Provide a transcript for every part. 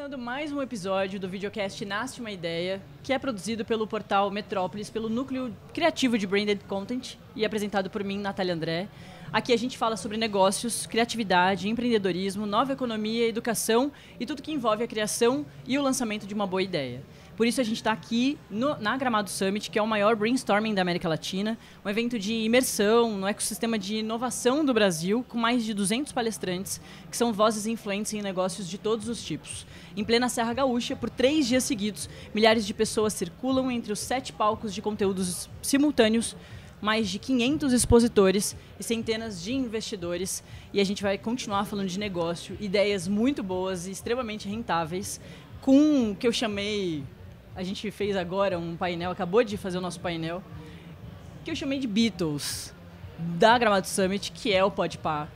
começando mais um episódio do videocast Nasce Uma Ideia, que é produzido pelo portal Metrópolis, pelo Núcleo Criativo de Branded Content e apresentado por mim, Natália André. Aqui a gente fala sobre negócios, criatividade, empreendedorismo, nova economia, educação e tudo que envolve a criação e o lançamento de uma boa ideia. Por isso a gente está aqui na Gramado Summit, que é o maior brainstorming da América Latina, um evento de imersão no ecossistema de inovação do Brasil, com mais de 200 palestrantes, que são vozes influentes em negócios de todos os tipos. Em plena Serra Gaúcha, por 3 dias seguidos, milhares de pessoas circulam entre os 7 palcos de conteúdos simultâneos, mais de 500 expositores e centenas de investidores. E a gente vai continuar falando de negócio, ideias muito boas e extremamente rentáveis, com o que eu chamei... A gente fez agora um painel, acabou de fazer o nosso painel, que eu chamei de Beatles, da Gramado Summit, que é o Podpah.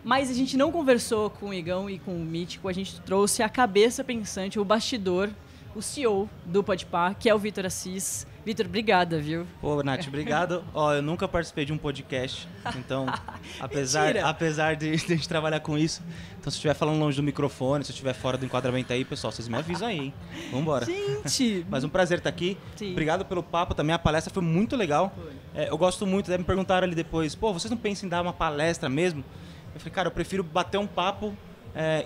Mas a gente não conversou com o Igão e com o Mítico, a gente trouxe a cabeça pensante, o bastidor, o CEO do Podpah, que é o Vitor Assis. Vitor, obrigada, viu? Pô, Nath, obrigado. Eu nunca participei de um podcast, então, apesar de a gente trabalhar com isso, então se eu estiver falando longe do microfone, se eu estiver fora do enquadramento aí, pessoal, vocês me avisam aí, hein? Vambora. Gente! Mas um prazer estar aqui. Sim. Obrigado pelo papo também, a palestra foi muito legal. Eu gosto muito, me perguntaram ali depois, vocês não pensam em dar uma palestra mesmo? Eu falei, cara, eu prefiro bater um papo,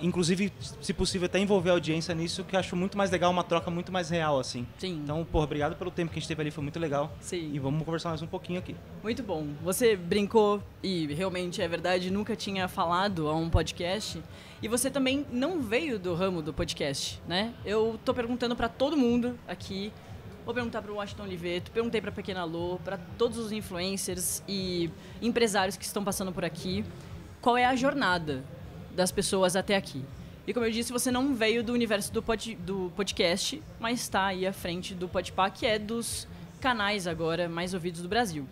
inclusive, se possível, até envolver a audiência nisso, que eu acho muito mais legal, uma troca muito mais real, assim. Sim. Então, obrigado pelo tempo que a gente teve ali, foi muito legal. Sim. E vamos conversar mais um pouquinho aqui. Muito bom. Você brincou, e realmente é verdade, nunca tinha falado a um podcast. E você também não veio do ramo do podcast, né? Eu tô perguntando para todo mundo aqui. Vou perguntar para o Washington Oliveto, perguntei para a Pequena Lô, para todos os influencers e empresários que estão passando por aqui. Qual é a jornada das pessoas até aqui? E como eu disse, você não veio do universo do podcast, mas está aí à frente do Podpah, que é dos canais agora mais ouvidos do Brasil.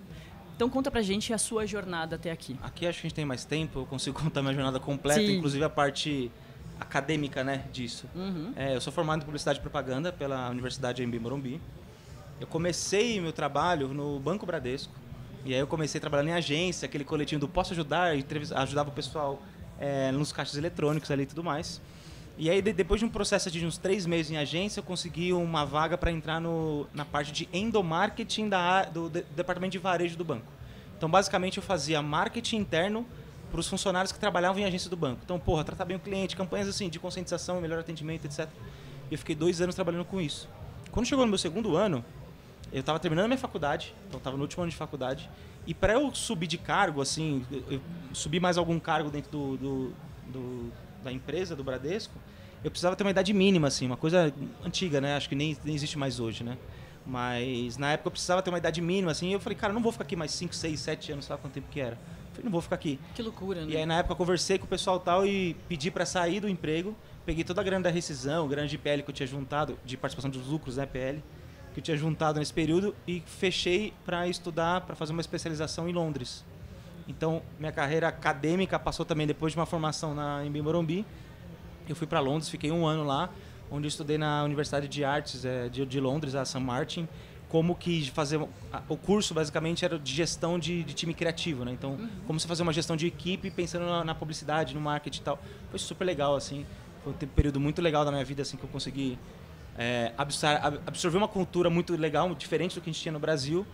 Então conta pra gente a sua jornada até aqui. Aqui acho que a gente tem mais tempo, eu consigo contar minha jornada completa, Sim. Inclusive a parte acadêmica, né, disso. Uhum. Eu sou formado em Publicidade e Propaganda pela Universidade Anhembi Morumbi. Eu comecei meu trabalho no Banco Bradesco, e aí eu comecei trabalhando em agência, aquele coletinho do Posso Ajudar, ajudava o pessoal nos caixas eletrônicos ali e tudo mais. E aí, depois de um processo de uns 3 meses em agência, eu consegui uma vaga para entrar na parte de endomarketing do departamento de varejo do banco. Então, basicamente, eu fazia marketing interno para os funcionários que trabalhavam em agência do banco. Então, tratar bem o cliente, campanhas assim de conscientização, melhor atendimento, etc. E eu fiquei 2 anos trabalhando com isso. Quando chegou no meu segundo ano, eu estava terminando a minha faculdade, então estava no último ano de faculdade, e para eu subir de cargo, assim, eu subir mais algum cargo dentro da empresa, do Bradesco, eu precisava ter uma idade mínima, assim, uma coisa antiga, né? Acho que nem existe mais hoje, né? Mas na época eu precisava ter uma idade mínima, assim, e eu falei, cara, eu não vou ficar aqui mais 5, 6, 7 anos, sabe quanto tempo que era? Eu falei, não vou ficar aqui. Que loucura, né? E aí na época eu conversei com o pessoal tal e pedi para sair do emprego, peguei toda a grana da rescisão, grana de PL que eu tinha juntado, de participação dos lucros, né, PL, que eu tinha juntado nesse período e fechei para estudar, para fazer uma especialização em Londres. Então, minha carreira acadêmica passou também depois de uma formação na Anhembi Morumbi. Eu fui para Londres, fiquei 1 ano lá, onde eu estudei na Universidade de Artes de Londres, a St. Martin, como que fazer... O curso, basicamente, era de gestão de time criativo, né? Então, como você fazer uma gestão de equipe pensando na publicidade, no marketing e tal. Foi super legal, assim. Foi um período muito legal da minha vida, assim, que eu consegui... absorver uma cultura muito legal, diferente do que a gente tinha no Brasil.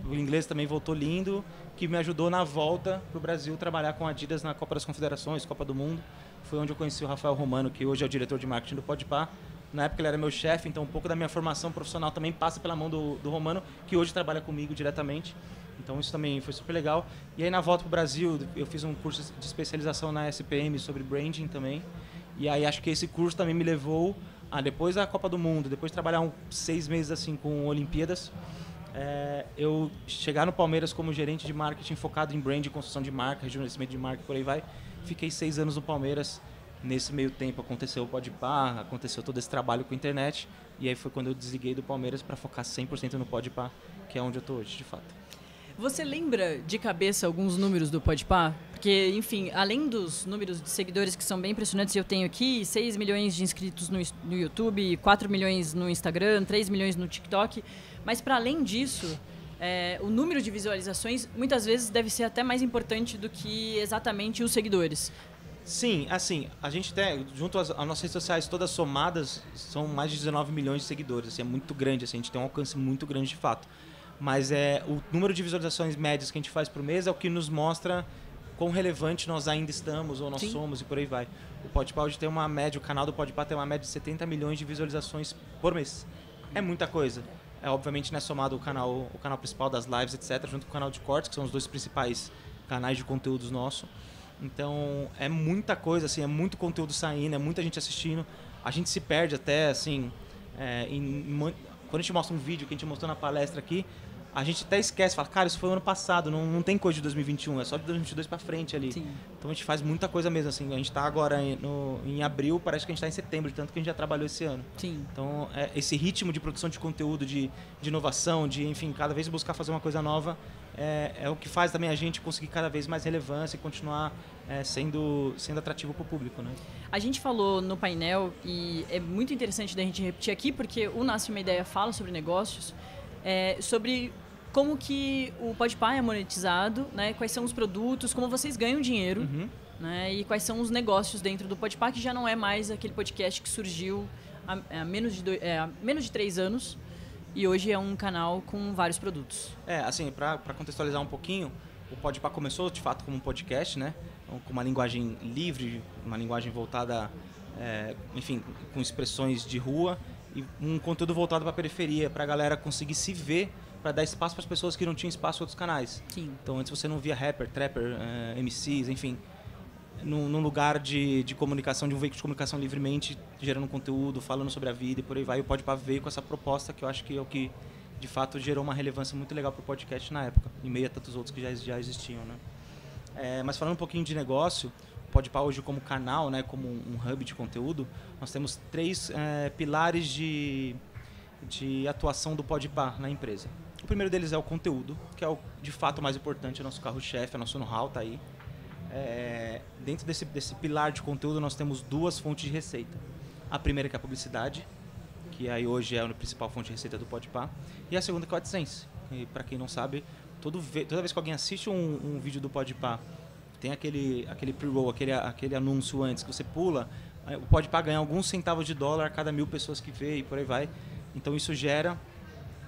O inglês também voltou lindo, que me ajudou na volta pro Brasil trabalhar com a Adidas na Copa das Confederações, Copa do Mundo. Foi onde eu conheci o Rafael Romano, que hoje é o diretor de marketing do Podpah. Na época ele era meu chefe, então um pouco da minha formação profissional também passa pela mão do Romano, que hoje trabalha comigo diretamente. Então isso também foi super legal. E aí na volta pro Brasil, eu fiz um curso de especialização na SPM sobre branding também. E aí acho que esse curso também me levou depois da Copa do Mundo, depois de trabalhar 6 meses assim com Olimpíadas, eu chegar no Palmeiras como gerente de marketing focado em brand, construção de marca, rejuvenescimento de marca, por aí vai. Fiquei 6 anos no Palmeiras. Nesse meio tempo aconteceu o Podpah, aconteceu todo esse trabalho com a internet. E aí foi quando eu desliguei do Palmeiras para focar 100% no Podpah, que é onde eu estou hoje, de fato. Você lembra de cabeça alguns números do Podpah? Porque, enfim, além dos números de seguidores que são bem impressionantes, eu tenho aqui 6 milhões de inscritos no YouTube, 4 milhões no Instagram, 3 milhões no TikTok. Mas, para além disso, o número de visualizações muitas vezes deve ser até mais importante do que exatamente os seguidores. Sim, assim, a gente tem, junto às nossas redes sociais todas somadas, são mais de 19 milhões de seguidores, assim, é muito grande, assim, a gente tem um alcance muito grande de fato. Mas o número de visualizações médias que a gente faz por mês é o que nos mostra quão relevante nós ainda estamos, ou nós Sim. somos, e por aí vai. O Podpah hoje tem uma média, o canal do Podpah tem uma média de 70 milhões de visualizações por mês. É muita coisa. Obviamente, né, somado o canal principal das lives, etc., junto com o canal de cortes, que são os dois principais canais de conteúdos nossos. Então, é muita coisa, assim, é muito conteúdo saindo, é muita gente assistindo. A gente se perde até, assim, quando a gente mostra um vídeo que a gente mostrou na palestra aqui, a gente até esquece, fala, cara, isso foi o ano passado, não tem coisa de 2021, é só de 2022 pra frente ali. Sim. Então a gente faz muita coisa mesmo, assim, a gente tá agora em abril, parece que a gente tá em setembro, de tanto que a gente já trabalhou esse ano. Sim. Então, esse ritmo de produção de conteúdo, de inovação, de, enfim, cada vez buscar fazer uma coisa nova, é o que faz também a gente conseguir cada vez mais relevância e continuar sendo atrativo para o público, né? A gente falou no painel, e é muito interessante da gente repetir aqui, porque o Nasce Uma Ideia fala sobre negócios, sobre como que o Podpah é monetizado, né? Quais são os produtos, como vocês ganham dinheiro, Uhum. né? E quais são os negócios dentro do Podpah, que já não é mais aquele podcast que surgiu há menos de 3 anos e hoje é um canal com vários produtos. Assim, para contextualizar um pouquinho, o Podpah começou de fato como um podcast, né? Com uma linguagem livre, uma linguagem voltada, enfim, com expressões de rua e um conteúdo voltado para a periferia, para a galera conseguir se ver, para dar espaço para as pessoas que não tinham espaço em outros canais. Sim. Então antes você não via rapper, trapper, MCs, enfim, num lugar de comunicação, de um veículo de comunicação livremente, gerando conteúdo, falando sobre a vida e por aí vai. O Podpah veio com essa proposta que eu acho que é o que de fato gerou uma relevância muito legal para o podcast na época, em meio a tantos outros que já existiam, né? Mas falando um pouquinho de negócio, o Podpah hoje como canal, né, como um hub de conteúdo, nós temos 3 pilares de atuação do Podpah na empresa. O primeiro deles é o conteúdo, que é o de fato mais importante, é o nosso carro-chefe, é o nosso know-how, tá aí. Dentro desse pilar de conteúdo nós temos 2 fontes de receita. A primeira que é a publicidade, que aí hoje é a principal fonte de receita do Podpah, e a segunda que é o AdSense. E para quem não sabe, toda vez que alguém assiste um vídeo do Podpah, tem aquele pre-roll, aquele anúncio antes que você pula, o Podpah ganha alguns centavos de dólar a cada 1000 pessoas que vê e por aí vai. Então isso gera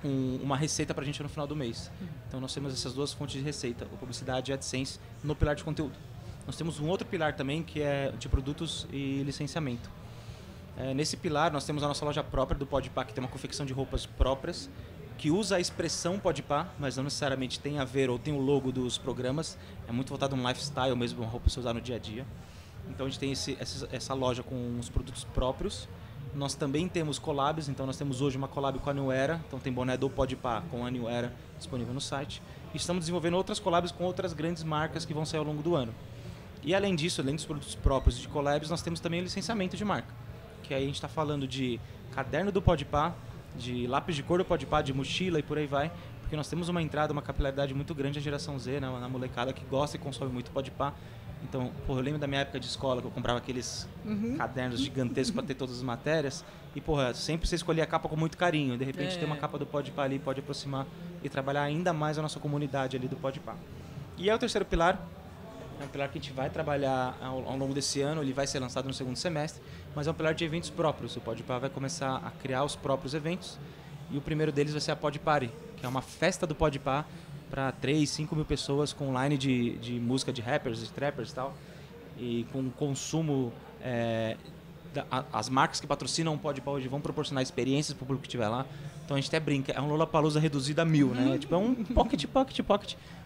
uma receita para a gente no final do mês. Então nós temos essas 2 fontes de receita, a publicidade e a AdSense, no pilar de conteúdo. Nós temos um outro pilar também que é de produtos e licenciamento. Nesse pilar nós temos a nossa loja própria do Podpah, que tem uma confecção de roupas próprias, que usa a expressão Podpah, mas não necessariamente tem a ver ou tem o logo dos programas. É muito voltado no lifestyle mesmo, uma roupa para você usar no dia a dia. Então a gente tem essa loja com os produtos próprios. Nós também temos collabs, então nós temos hoje uma collab com a New Era, então tem boné do Podpah com a New Era disponível no site. E estamos desenvolvendo outras collabs com outras grandes marcas que vão sair ao longo do ano. E além disso, além dos produtos próprios de collabs, nós temos também o licenciamento de marca. Que aí a gente está falando de caderno do Podpah, de lápis de cor do Podpah, de mochila e por aí vai. Porque nós temos uma entrada, uma capilaridade muito grande na geração Z, né, na molecada que gosta e consome muito Podpah. Então, eu lembro da minha época de escola que eu comprava aqueles cadernos gigantescos para ter todas as matérias. E, sempre você escolhia a capa com muito carinho. De repente, ter uma capa do Podpah ali pode aproximar e trabalhar ainda mais a nossa comunidade ali do Podpah. E o terceiro pilar, é um pilar que a gente vai trabalhar ao longo desse ano, ele vai ser lançado no segundo semestre, mas é um pilar de eventos próprios. O Podpah vai começar a criar os próprios eventos e o primeiro deles vai ser a Podparty, que é uma festa do Podpah para 3, 5 mil pessoas com line de música de rappers, de trappers e tal, e com consumo, as marcas que patrocinam o Podpah hoje vão proporcionar experiências para o público que estiver lá. Então a gente até brinca, é um Lollapalooza reduzido a 1000, né? Tipo, é um pocket,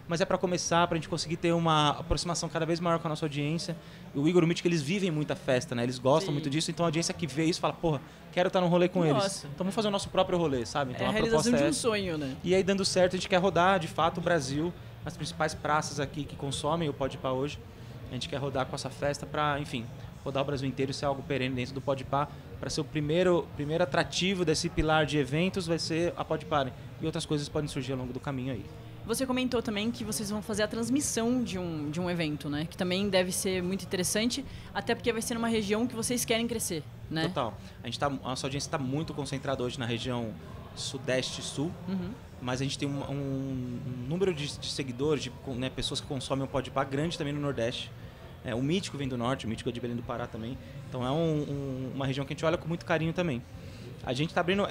mas é para começar, para a gente conseguir ter uma aproximação cada vez maior com a nossa audiência. E o Igor e o Mítico, eles vivem muita festa, né? Eles gostam muito disso, então a audiência que vê isso fala, porra, quero estar num rolê com eles. Então vamos fazer o nosso próprio rolê, sabe? Então a realização de um sonho, né? E aí, dando certo, a gente quer rodar, de fato, o Brasil, as principais praças aqui que consomem o Podpah hoje. A gente quer rodar com essa festa para, enfim, rodar o Brasil inteiro e ser algo perene dentro do Podpah. Para ser o primeiro atrativo desse pilar de eventos vai ser a Podparty. E outras coisas podem surgir ao longo do caminho aí. Você comentou também que vocês vão fazer a transmissão de um evento, né? Que também deve ser muito interessante, até porque vai ser numa região que vocês querem crescer, né? Total. A nossa audiência está muito concentrada hoje na região Sudeste e Sul, mas a gente tem um número de seguidores, pessoas que consomem o Podpah grande também no Nordeste. O Mítico vem do norte, o Mítico é de Belém do Pará também. Então é uma região que a gente olha com muito carinho também. A gente está abrindo...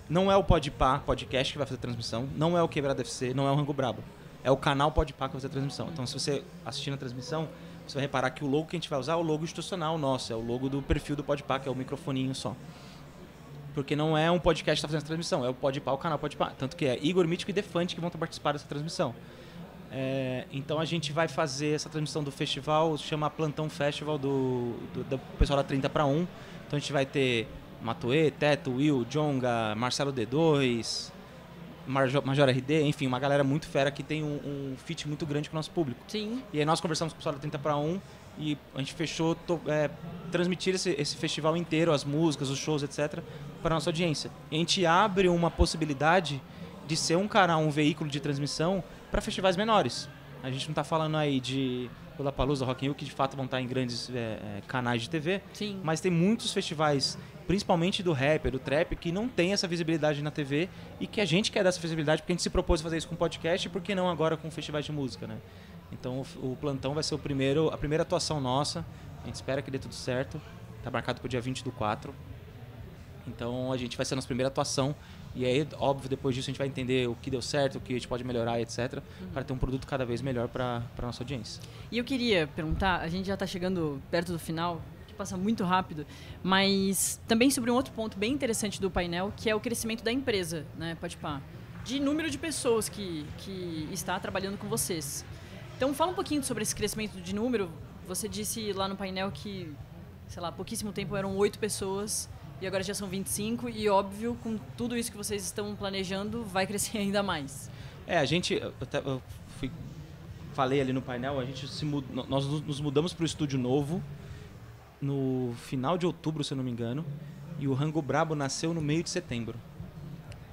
não é o Podpah podcast que vai fazer a transmissão, não é o Quebrada FC, não é o Rango Brabo. É o canal Podpah que vai fazer a transmissão. Então, se você assistir na transmissão, você vai reparar que o logo que a gente vai usar é o logo institucional nosso, é o logo do perfil do Podpah, que é o microfoninho só. Porque não é um podcast que está fazendo a transmissão, é o Podpah, o canal Podpah. Tanto que é Igor, Mítico e Defante que vão participar dessa transmissão. Então a gente vai fazer essa transmissão do festival, chama Plantão Festival do pessoal da 30 para 1. Então a gente vai ter Matoê, Teto, Will, Jonga, Marcelo D2, Major RD, enfim, uma galera muito fera que tem um fit muito grande com o nosso público. Sim. E aí nós conversamos com o pessoal da 30 para 1 e a gente fechou transmitir esse festival inteiro, as músicas, os shows, etc., para a nossa audiência. E a gente abre uma possibilidade de ser um canal, um veículo de transmissão para festivais menores. A gente não está falando aí de Lollapalooza, Rock in Rio, que de fato vão estar em grandes canais de TV. Sim. Mas tem muitos festivais, principalmente do rap, do trap, que não tem essa visibilidade na TV e que a gente quer dar essa visibilidade porque a gente se propôs a fazer isso com podcast e por que não agora com festivais de música, né? Então o Plantão vai ser a primeira atuação nossa. A gente espera que dê tudo certo. Está marcado para o dia 20/4. Então a gente vai ser a nossa primeira atuação. E aí, óbvio, depois disso a gente vai entender o que deu certo, o que a gente pode melhorar, etc. Para ter um produto cada vez melhor para a nossa audiência. E eu queria perguntar, a gente já está chegando perto do final, que passa muito rápido, mas também sobre um outro ponto bem interessante do painel, que é o crescimento da empresa, né, Podpah, de número de pessoas que está trabalhando com vocês. Então, fala um pouquinho sobre esse crescimento de número. Você disse lá no painel que, sei lá, há pouquíssimo tempo eram 8 pessoas... E agora já são 25 e, óbvio, com tudo isso que vocês estão planejando, vai crescer ainda mais. A gente... Falei ali no painel, nós nos mudamos para o estúdio novo no final de outubro, se eu não me engano, e o Rango Brabo nasceu no meio de setembro.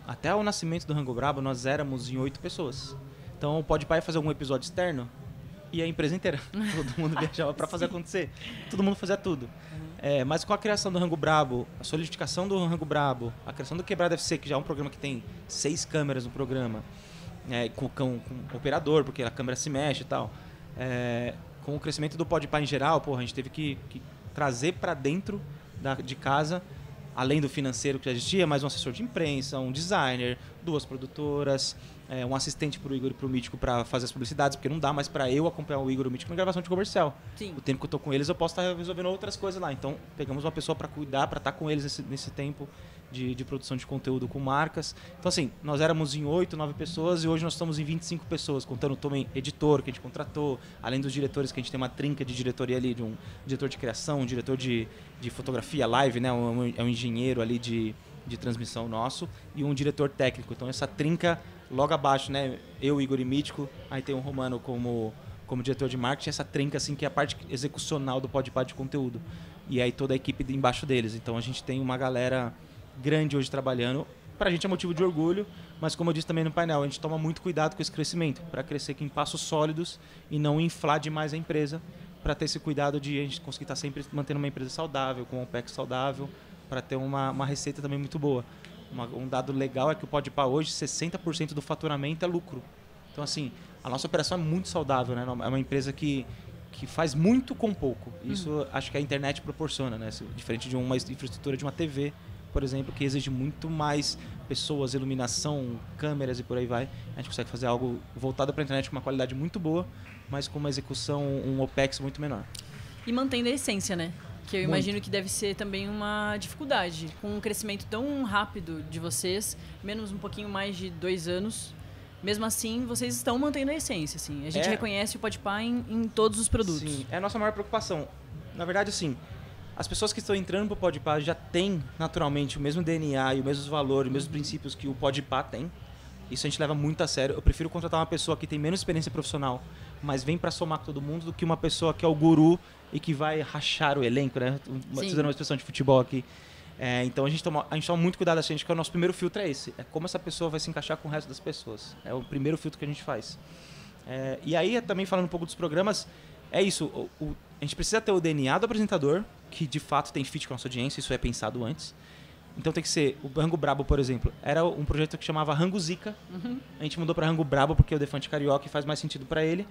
Até o nascimento do Rango Brabo, nós éramos em 8 pessoas. Então, o Podpah ia fazer algum episódio externo e a empresa inteira. Todo mundo viajava para fazer acontecer. Todo mundo fazia tudo. Mas com a criação do Rango Brabo, a solidificação do Rango Brabo, a criação do Quebrada FC, que já é um programa que tem 6 câmeras no programa, com operador, porque a câmera se mexe e tal. Com o crescimento do Podpah em geral, a gente teve que trazer para dentro de casa, além do financeiro que já existia, mais um assessor de imprensa, um designer, 2 produtoras, um assistente para o Igor e para o Mítico para fazer as publicidades, porque não dá mais para eu acompanhar o Igor e o Mítico na gravação de comercial. Sim. O tempo que eu estou com eles, eu posso estar resolvendo outras coisas lá. Então, pegamos uma pessoa para cuidar, para estar com eles nesse tempo de produção de conteúdo com marcas. Então, assim, nós éramos em 8, 9 pessoas e hoje nós estamos em 25 pessoas, contando também editor que a gente contratou, além dos diretores, que a gente tem uma trinca de diretoria ali, de um diretor de criação, um diretor de fotografia live, né? É um engenheiro ali de transmissão nosso e um diretor técnico. Então, essa trinca logo abaixo, né? Eu, Igor e Mítico, aí tem o Romano como diretor de marketing, essa trinca assim que é a parte execucional do Podpah de conteúdo. E aí toda a equipe embaixo deles. Então a gente tem uma galera grande hoje trabalhando. Pra gente é motivo de orgulho, mas como eu disse também no painel, a gente toma muito cuidado com esse crescimento, para crescer em passos sólidos e não inflar demais a empresa, para ter esse cuidado de a gente conseguir estar sempre mantendo uma empresa saudável, com um OPEX saudável, para ter uma receita também muito boa. Um dado legal é que o Podpah hoje, 60% do faturamento é lucro. Então, assim, a nossa operação é muito saudável, né? É uma empresa que faz muito com pouco. Isso acho que a internet proporciona, né? Diferente de uma infraestrutura de uma TV, por exemplo, que exige muito mais pessoas, iluminação, câmeras e por aí vai. A gente consegue fazer algo voltado para a internet com uma qualidade muito boa, mas com uma execução, um OPEX muito menor. E mantendo a essência, né? Que eu imagino que deve ser também uma dificuldade. Com um crescimento tão rápido de vocês, menos um pouquinho mais de 2 anos, mesmo assim, vocês estão mantendo a essência. Assim. A gente reconhece o Podpah em todos os produtos. Sim, é a nossa maior preocupação. Na verdade, assim, as pessoas que estão entrando para o Podpah já têm, naturalmente, o mesmo DNA e os mesmos valores, os mesmos princípios que o Podpah tem. Isso a gente leva muito a sério. Eu prefiro contratar uma pessoa que tem menos experiência profissional, mas vem para somar com todo mundo, do que uma pessoa que é o guru e que vai rachar o elenco, né? Utilizando uma expressão de futebol aqui. Então a gente toma muito cuidado, assim, que o nosso primeiro filtro é esse. É como essa pessoa vai se encaixar com o resto das pessoas. É o primeiro filtro que a gente faz. E aí, também falando um pouco dos programas, é isso. A gente precisa ter o DNA do apresentador, que de fato tem fit com a nossa audiência, isso é pensado antes. Então tem que ser, o Rango Brabo, por exemplo, era um projeto que chamava Rango Zica. A gente mudou para Rango Brabo porque o Defante Carioca faz mais sentido para ele.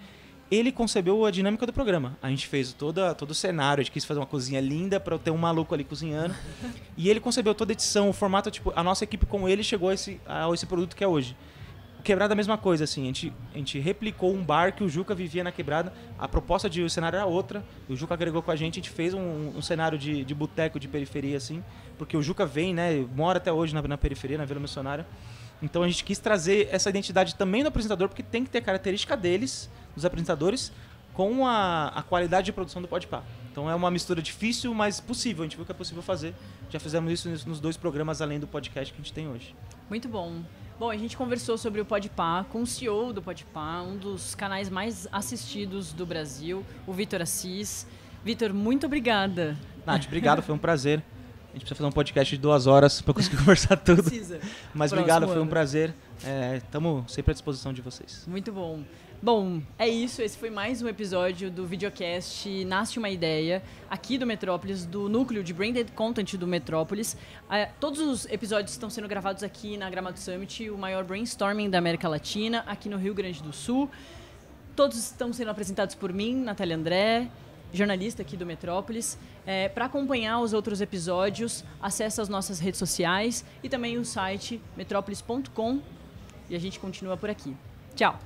ele concebeu a dinâmica do programa. A gente fez todo o cenário, a gente quis fazer uma cozinha linda para ter um maluco ali cozinhando. E ele concebeu toda a edição, o formato, tipo, a nossa equipe com ele chegou a esse produto que é hoje. O Quebrada é a mesma coisa, assim, a gente replicou um bar que o Juca vivia na Quebrada, a proposta de o cenário era outra, o Juca agregou com a gente fez um cenário de boteco, de periferia, assim, porque o Juca vem, né, mora até hoje na periferia, na Vila Missionária. Então a gente quis trazer essa identidade também do apresentador, porque tem que ter a característica deles, dos apresentadores, com a qualidade de produção do Podpah. Então é uma mistura difícil, mas possível. A gente viu que é possível fazer. Já fizemos isso nos 2 programas, além do podcast que a gente tem hoje. Muito bom. Bom, a gente conversou sobre o Podpah com o CEO do Podpah, um dos canais mais assistidos do Brasil, o Vitor Assis. Vitor, muito obrigada. Nath, obrigado, foi um prazer. A gente precisa fazer um podcast de 2 horas para conseguir conversar tudo. Precisa. Mas obrigado, foi um prazer. Estamos sempre à disposição de vocês. Muito bom. Bom, é isso. Esse foi mais um episódio do videocast Nasce uma Ideia, aqui do Metrópolis, do núcleo de Branded Content do Metrópolis. Todos os episódios estão sendo gravados aqui na Gramado Summit, o maior brainstorming da América Latina, aqui no Rio Grande do Sul. Todos estão sendo apresentados por mim, Natália André, jornalista aqui do Metrópolis. Para acompanhar os outros episódios, acesse as nossas redes sociais e também o site metrópolis.com. E a gente continua por aqui. Tchau!